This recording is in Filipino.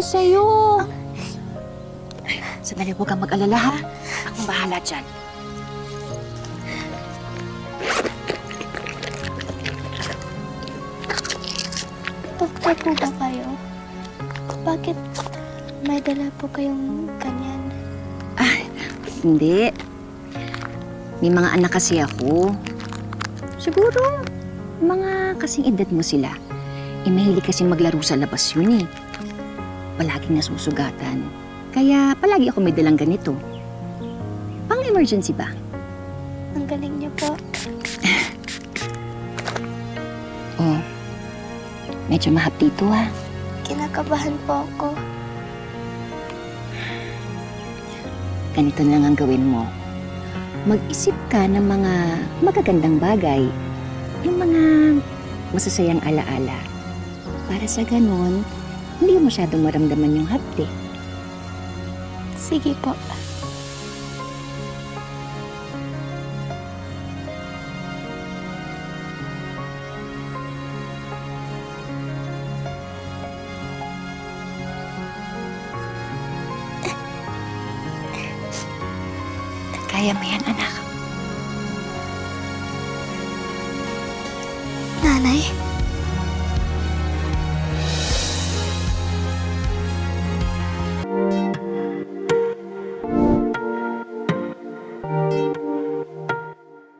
sa'yo. Sandali, huwag kang mag-alala, ha? Akong bahala dyan. Doktor po ba kayo? Bakit may dala po kayong ganyan? Hindi. May mga anak kasi ako. Siguro, mga kasing edad mo sila. Mahilig kasi maglaro sa labas yun eh. Palaging nasusugatan. Kaya palagi ako may dalang ganito. Pang-emergency ba? Ang galing niyo po. Oh, medyo mahapdi ito ha. Kinakabahan po ako. Ganito na lang ang gawin mo. Mag-isip ka ng mga magagandang bagay. Yung mga masasayang alaala. Para sa ganon, hindi mo masyadong maramdaman yung hapdi. Sige po. Kaya mo yan, anak.